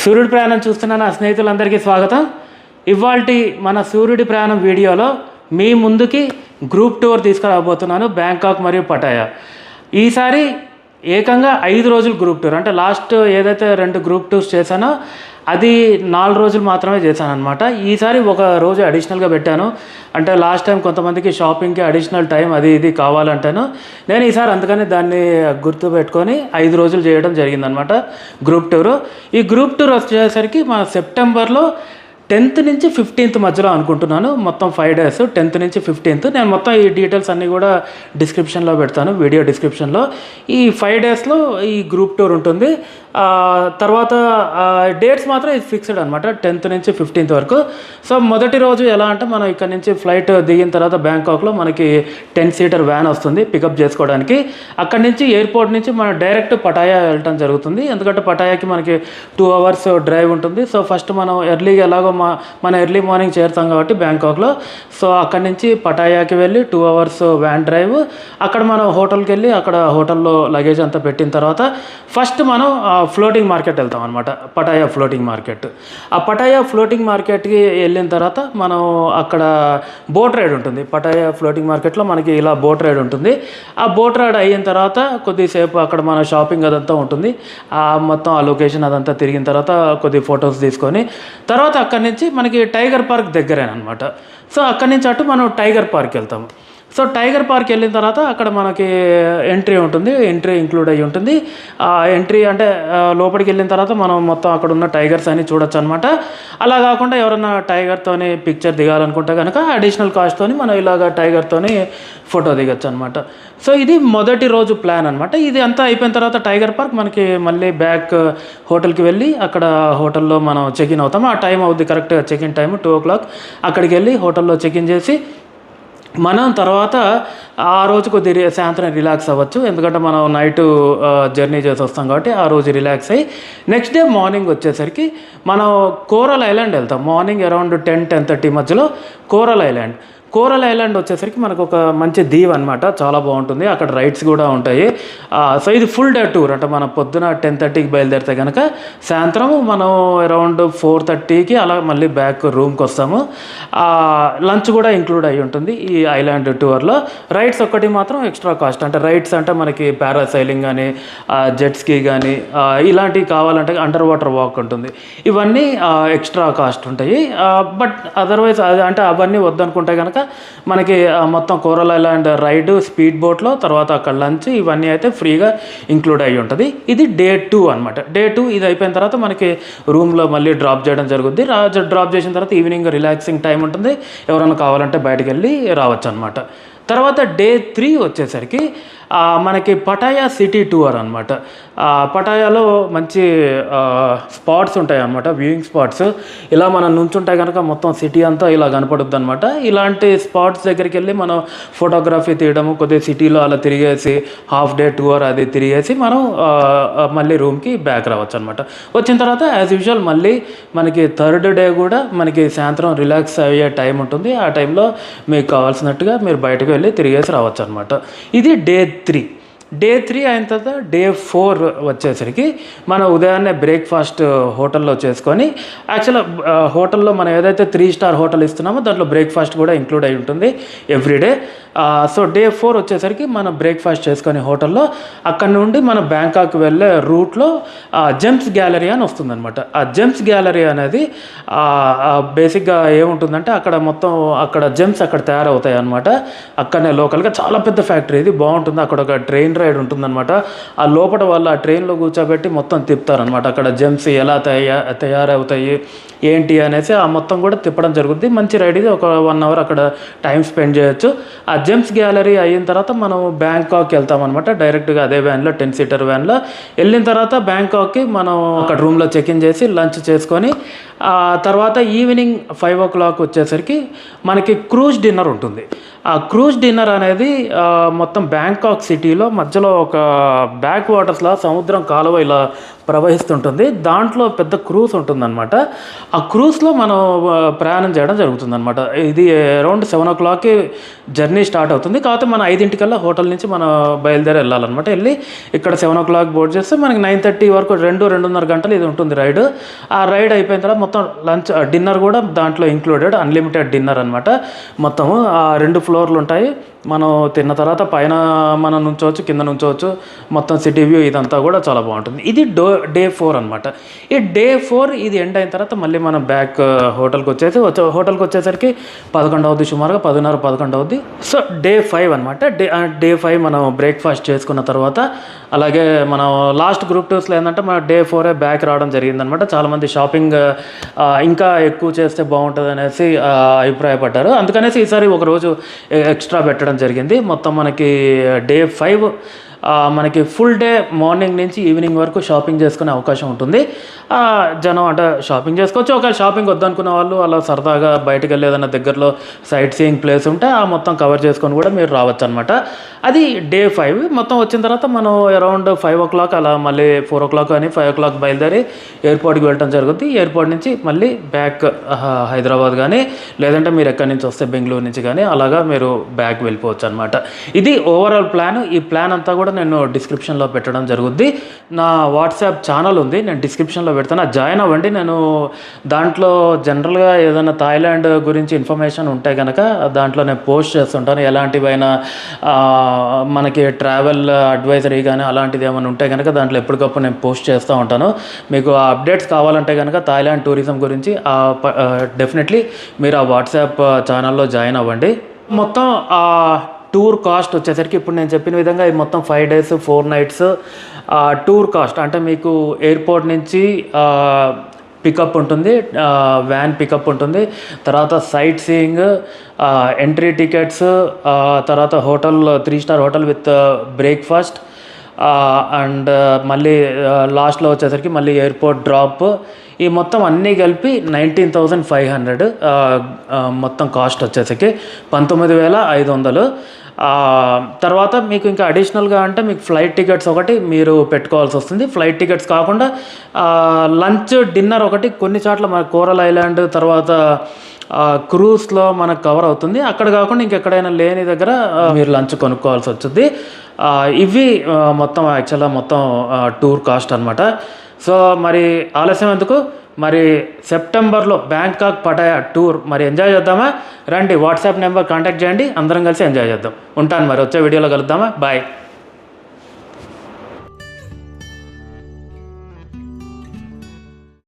సూర్యుడి ప్రయాణం చూస్తున్న నా స్నేహితులందరికీ స్వాగతం. ఇవాల్టి మన సూర్యుడి ప్రయాణం వీడియోలో మీ ముందుకి గ్రూప్ టూర్ తీసుకురాబోతున్నాను, బ్యాంకాక్ మరియు పటాయా. ఈసారి ఏకంగా 5 రోజులు గ్రూప్ టూర్. అంటే లాస్ట్ ఏదైతే 2 గ్రూప్ టూర్స్ చేశానో అది 4 రోజులు మాత్రమే చేశాను అనమాట. ఈసారి ఒక రోజు అడిషనల్గా పెట్టాను. అంటే లాస్ట్ టైం కొంతమందికి షాపింగ్కి అడిషనల్ టైం అది ఇది కావాలంటాను. నేను ఈసారి అందుకని దాన్ని గుర్తుపెట్టుకొని 5 రోజులు చేయడం జరిగిందనమాట గ్రూప్ టూరు. ఈ గ్రూప్ టూర్ వచ్చేసరికి మా సెప్టెంబర్లో 10th నుంచి 15th మధ్యలో అనుకుంటున్నాను. మొత్తం 5 days, 10th నుంచి 15th. నేను మొత్తం ఈ డీటెయిల్స్ అన్నీ కూడా డిస్క్రిప్షన్లో పెడతాను, వీడియో డిస్క్రిప్షన్లో. ఈ 5 daysలో ఈ గ్రూప్ టూర్ ఉంటుంది. తర్వాత డేట్స్ మాత్రం ఇది ఫిక్స్డ్ అనమాట, 10th నుంచి 15th వరకు. సో మొదటి రోజు ఎలా అంటే మనం ఇక్కడ నుంచి ఫ్లైట్ దిగిన తర్వాత బ్యాంకాక్లో మనకి 10-seater వ్యాన్ వస్తుంది పికప్ చేసుకోవడానికి. అక్కడి నుంచి ఎయిర్పోర్ట్ నుంచి మనం డైరెక్ట్ పటాయా వెళ్ళటం జరుగుతుంది. ఎందుకంటే పటాయాకి మనకి 2 hours డ్రైవ్ ఉంటుంది. సో ఫస్ట్ మనం ఎర్లీగా ఎలాగో మన ఎర్లీ మార్నింగ్ చేరుతాం కాబట్టి బ్యాంకాక్లో. సో అక్కడి నుంచి పటాయాకి వెళ్ళి 2 hours వ్యాన్ డ్రైవ్. అక్కడ మనం హోటల్కి వెళ్ళి అక్కడ హోటల్లో లగేజ్ అంతా పెట్టిన తర్వాత ఫస్ట్ మనం ఫ్లోటింగ్ మార్కెట్ వెళ్తాం అనమాట, పటాయా ఫ్లోటింగ్ మార్కెట్. ఆ పటాయా ఫ్లోటింగ్ మార్కెట్కి వెళ్ళిన తర్వాత మనం అక్కడ బోట్ రైడ్ ఉంటుంది. పటాయా ఫ్లోటింగ్ మార్కెట్లో మనకి ఇలా బోట్ రైడ్ ఉంటుంది. ఆ బోట్ రైడ్ అయిన తర్వాత కొద్దిసేపు అక్కడ మన షాపింగ్ అదంతా ఉంటుంది. మొత్తం ఆ లొకేషన్ అదంతా తిరిగిన తర్వాత కొద్ది ఫొటోస్ తీసుకొని తర్వాత అక్కడి నుంచి మనకి టైగర్ పార్క్ దగ్గరేనమాట. సో అక్కడి నుంచి అటు మనం టైగర్ పార్క్ వెళ్తాము. సో టైగర్ పార్క్ వెళ్ళిన తర్వాత అక్కడ మనకి ఎంట్రీ ఉంటుంది, ఎంట్రీ ఇంక్లూడ్ అయ్యి ఉంటుంది. ఎంట్రీ అంటే లోపలికి వెళ్ళిన తర్వాత మనం మొత్తం అక్కడ ఉన్న టైగర్స్ అని చూడొచ్చు అనమాట. అలా కాకుండా ఎవరైనా టైగర్తోని పిక్చర్ దిగాలనుకుంటే కనుక అడిషనల్ కాస్ట్తోని మనం ఇలాగ టైగర్తోని ఫోటో దిగచ్చు అనమాట. సో ఇది మొదటి రోజు ప్లాన్ అనమాట. ఇది అంతా అయిపోయిన తర్వాత టైగర్ పార్క్ మనకి మళ్ళీ బ్యాక్ హోటల్కి వెళ్ళి అక్కడ హోటల్లో మనం చెక్ఇన్ అవుతాము. ఆ టైం అవుద్ది, కరెక్ట్ చెక్ఇన్ టైం 2 o'clock. అక్కడికి వెళ్ళి హోటల్లో చెక్ఇన్ చేసి మనం తర్వాత ఆ రోజు కొద్దిగా సాయంత్రం రిలాక్స్ అవ్వచ్చు. ఎందుకంటే మనం నైట్ జర్నీ చేసి వస్తాం కాబట్టి ఆ రోజు రిలాక్స్ అయ్యి నెక్స్ట్ డే మార్నింగ్ వచ్చేసరికి మనం కోరల్ ఐలాండ్ వెళ్తాం. మార్నింగ్ అరౌండ్ 10-10:30 మధ్యలో కోరల్ ఐలాండ్ వచ్చేసరికి మనకు ఒక మంచి దీవ్ అనమాట, చాలా బాగుంటుంది. అక్కడ రైడ్స్ కూడా ఉంటాయి. సో ఇది ఫుల్ డే టూర్. అంటే మనం పొద్దున 10:30కి బయలుదేరితే కనుక సాయంత్రం మనం అరౌండ్ 4:30కి అలా మళ్ళీ బ్యాక్ రూమ్కి వస్తాము. లంచ్ కూడా ఇంక్లూడ్ అయ్యి ఉంటుంది ఈ ఐలాండ్ టూర్లో. రైడ్స్ ఒక్కటి మాత్రం ఎక్స్ట్రా కాస్ట్. అంటే రైడ్స్ అంటే మనకి పారాసైలింగ్ కానీ జెట్ స్కీ కానీ ఇలాంటివి కావాలంటే అండర్ వాటర్ వాక్ ఉంటుంది. ఇవన్నీ ఎక్స్ట్రా కాస్ట్ ఉంటాయి. బట్ అదర్వైజ్ అంటే అవన్నీ వద్దనుకుంటే కనుక మనకి మొత్తం కోరల్ ఐలాండ్ రైడ్ స్పీడ్ బోట్లో తర్వాత అక్కడ లంచ్ ఇవన్నీ అయితే ఫ్రీగా ఇంక్లూడ్ అయ్యి ఉంటుంది. ఇది డే 2 అనమాట. డే 2 ఇది అయిపోయిన తర్వాత మనకి రూమ్లో మళ్ళీ డ్రాప్ చేయడం జరుగుద్ది. డ్రాప్ చేసిన తర్వాత ఈవినింగ్ రిలాక్సింగ్ టైం ఉంటుంది. ఎవరైనా కావాలంటే బయటకు వెళ్ళి రావచ్చు అనమాట. తర్వాత డే 3 వచ్చేసరికి మనకి పటాయా సిటీ టూర్ అనమాట. పటాయాలో మంచి స్పాట్స్ ఉంటాయి అన్నమాట, వ్యూయింగ్ స్పాట్స్. ఇలా మనం నుంచుంటే కనుక మొత్తం సిటీ అంతా ఇలా కనపడుద్ది అనమాట. ఇలాంటి స్పాట్స్ దగ్గరికి వెళ్ళి మనం ఫోటోగ్రఫీ తీయడము, కొద్దిగా సిటీలో అలా తిరిగేసి హాఫ్ డే టూర్ అది తిరిగేసి మనం మళ్ళీ రూమ్కి బ్యాక్ రావచ్చు అనమాట. వచ్చిన తర్వాత యాజ్ యూజువల్ మళ్ళీ మనకి 3rd డే కూడా మనకి సాయంత్రం రిలాక్స్ అయ్యే టైం ఉంటుంది. ఆ టైంలో మీకు కావాల్సినట్టుగా మీరు బయటకు వెళ్ళి తిరిగేసి రావచ్చు అనమాట. ఇది డే 3. డే 3 అయిన తర్వాత డే 4 వచ్చేసరికి మనం ఉదయాన్నే బ్రేక్ఫాస్ట్ హోటల్లో చేసుకొని, యాక్చువల్గా హోటల్లో మనం ఏదైతే 3 star హోటల్ ఇస్తున్నామో దాంట్లో బ్రేక్ఫాస్ట్ కూడా ఇంక్లూడ్ అయి ఉంటుంది ఎవ్రీడే. సో డే 4 వచ్చేసరికి మనం బ్రేక్ఫాస్ట్ చేసుకొని హోటల్లో అక్కడ నుండి మన బ్యాంకాక్ వెళ్ళే రూట్లో జెమ్స్ గ్యాలరీ అని వస్తుందన్నమాట. ఆ జెమ్స్ గ్యాలరీ అనేది బేసిక్గా ఏముంటుందంటే అక్కడ మొత్తం అక్కడ జెమ్స్ అక్కడ తయారవుతాయి అనమాట. అక్కడనే లోకల్గా చాలా పెద్ద ఫ్యాక్టరీ, ఇది బాగుంటుంది. అక్కడ ఒక ట్రైన్ రైడ్ ఉంటుందన్నమాట. ఆ లోపల వాళ్ళు ఆ ట్రైన్లో కూర్చోబెట్టి మొత్తం తిప్పుతారనమాట. అక్కడ జెమ్స్ ఎలా తయారవుతాయి ఏంటి అనేసి ఆ మొత్తం కూడా తిప్పడం జరుగుతుంది. మంచి రైడ్ ఇది. ఒక 1 hour అక్కడ టైం స్పెండ్ చేయొచ్చు. ఆ జెమ్స్ గ్యాలరీ అయిన తర్వాత మనం బ్యాంకాక్ వెళ్తామన్నమాట. డైరెక్ట్గా అదే వ్యాన్లో 10-seater వ్యాన్లో వెళ్ళిన తర్వాత బ్యాంకాక్కి మనం అక్కడ రూమ్లో చెక్ఇన్ చేసి లంచ్ చేసుకొని తర్వాత ఈవినింగ్ 5 o'clock వచ్చేసరికి మనకి క్రూజ్ డిన్నర్ ఉంటుంది. ఆ క్రూజ్ డిన్నర్ అనేది మొత్తం బ్యాంకాక్ సిటీలో మధ్యలో ఒక బ్యాక్ వాటర్స్లా సముద్రం కాలువ ఇలా ప్రవహిస్తుంటుంది. దాంట్లో పెద్ద క్రూజ్ ఉంటుందన్నమాట. ఆ క్రూజ్లో మనం ప్రయాణం చేయడం జరుగుతుందన్నమాట. ఇది అరౌండ్ 7 o'clockకి జర్నీ స్టార్ట్ అవుతుంది. కాకపోతే మన 5 హోటల్ నుంచి మనం బయలుదేరి వెళ్ళాలన్నమాట. వెళ్ళి ఇక్కడ 7 o'clock బోర్డ్ చేస్తే మనకి 9:30 వరకు 2-2.5 గంటలు ఇది ఉంటుంది రైడ్. ఆ రైడ్ అయిపోయిన తర్వాత మొత్తం లంచ్ డిన్నర్ కూడా దాంట్లో ఇంక్లూడెడ్, అన్లిమిటెడ్ డిన్నర్ అనమాట. మొత్తము 2 ఫ్లోర్లు ఉంటాయి. మనం తిన్న తర్వాత పైన మనం నుంచోవచ్చు, కింద నుంచోవచ్చు. మొత్తం సిటీ వ్యూ ఇదంతా కూడా చాలా బాగుంటుంది. ఇది డే 4 అనమాట. ఈ డే 4 ఇది ఎండ్ అయిన తర్వాత మళ్ళీ మనం బ్యాక్ హోటల్కి వచ్చేసరికి 11 అవుద్ది, సుమారుగా 10:30-11 అవుద్ది. సో డే 5 అనమాట. డే 5 మనం బ్రేక్ఫాస్ట్ చేసుకున్న తర్వాత, అలాగే మనం లాస్ట్ గ్రూప్ టూర్స్లో ఏంటంటే మన డే 4 బ్యాక్ రావడం జరిగిందనమాట. చాలామంది షాపింగ్ ఇంకా ఎక్కువ చేస్తే బాగుంటుంది అనేసి అభిప్రాయపడ్డారు. అందుకనేసి ఈసారి ఒకరోజు ఎక్స్ట్రా పెట్టడం జరిగింది. మొత్తం మనకి డే 5 మనకి ఫుల్ డే మార్నింగ్ నుంచి ఈవినింగ్ వరకు షాపింగ్ చేసుకునే అవకాశం ఉంటుంది. జనం అంటే షాపింగ్ చేసుకోవచ్చు. ఒకవేళ షాపింగ్ వద్దనుకున్న వాళ్ళు అలా సరదాగా బయటకు వెళ్ళి ఏదైనా దగ్గరలో సైట్ సీయింగ్ ప్లేస్ ఉంటే ఆ మొత్తం కవర్ చేసుకొని కూడా మీరు రావచ్చు అనమాట. అది డే 5. మొత్తం వచ్చిన తర్వాత మనం అరౌండ్ 5 o'clock అలా మళ్ళీ 4 o'clock అని 5 o'clock బయలుదేరి ఎయిర్పోర్ట్కి వెళ్ళడం జరుగుతుంది. ఎయిర్పోర్ట్ నుంచి మళ్ళీ బ్యాక్ హైదరాబాద్ కానీ, లేదంటే మీరు ఎక్కడి నుంచి వస్తే బెంగళూరు నుంచి కానీ అలాగా మీరు బ్యాక్ వెళ్ళిపోవచ్చు అనమాట. ఇది ఓవరాల్ ప్లాన్. ఈ ప్లాన్ అంతా కూడా నేను డిస్క్రిప్షన్లో పెట్టడం జరుగుద్ది. నా వాట్సాప్ ఛానల్ ఉంది, నేను డిస్క్రిప్షన్లో పెడతాను, జాయిన్ అవ్వండి. నేను దాంట్లో జనరల్గా ఏదైనా థాయిలాండ్ గురించి ఇన్ఫర్మేషన్ ఉంటే కనుక దాంట్లో నేను పోస్ట్ చేస్తుంటాను. ఎలాంటివైనా మనకి ట్రావెల్ అడ్వైజరీ కానీ అలాంటిది ఏమైనా ఉంటే కనుక దాంట్లో ఎప్పటికప్పుడు నేను పోస్ట్ చేస్తూ ఉంటాను. మీకు ఆ అప్డేట్స్ కావాలంటే కనుక థాయిలాండ్ టూరిజం గురించి డెఫినెట్లీ మీరు ఆ వాట్సాప్ ఛానల్లో జాయిన్ అవ్వండి. మొత్తం టూర్ కాస్ట్ వచ్చేసరికి ఇప్పుడు నేను చెప్పిన విధంగా ఇది మొత్తం 5 days 4 nights టూర్ కాస్ట్. అంటే మీకు ఎయిర్పోర్ట్ నుంచి పికప్ ఉంటుంది, వ్యాన్ పికప్ ఉంటుంది, తర్వాత సైట్ సీయింగ్, ఎంట్రీ టికెట్స్, తర్వాత hotel 3 star hotel with breakfast, and మళ్ళీ లాస్ట్లో వచ్చేసరికి మళ్ళీ ఎయిర్పోర్ట్ డ్రాప్. ఈ మొత్తం అన్నీ కలిపి 19,500 మొత్తం కాస్ట్ వచ్చేసరికి 19,500. తర్వాత మీకు ఇంకా అడిషనల్గా అంటే మీకు ఫ్లైట్ టికెట్స్ ఒకటి మీరు పెట్టుకోవాల్సి వస్తుంది. ఫ్లైట్ టికెట్స్ కాకుండా లంచ్ డిన్నర్ ఒకటి కొన్ని చోట్ల మన కోరల్ ఐలాండ్ తర్వాత క్రూజ్లో మనకు కవర్ అవుతుంది. అక్కడ కాకుండా ఇంకెక్కడైనా లేని దగ్గర మీరు లంచ్ కొనుక్కోవాల్సి వచ్చింది. ఇవి మొత్తం యాక్చువల్గా మొత్తం టూర్ కాస్ట్ అనమాట. సో మరి ఆలస్యం ఎందుకు, మరి సెప్టెంబర్లో బ్యాంకాక్ పటాయా టూర్ మరి ఎంజాయ్ చేద్దామా? రండి, వాట్సాప్ నెంబర్ కాంటాక్ట్ చేయండి, అందరం కలిసి ఎంజాయ్ చేద్దాం. ఉంటాను మరి, వచ్చే వీడియోలో కలుద్దామా? బాయ్.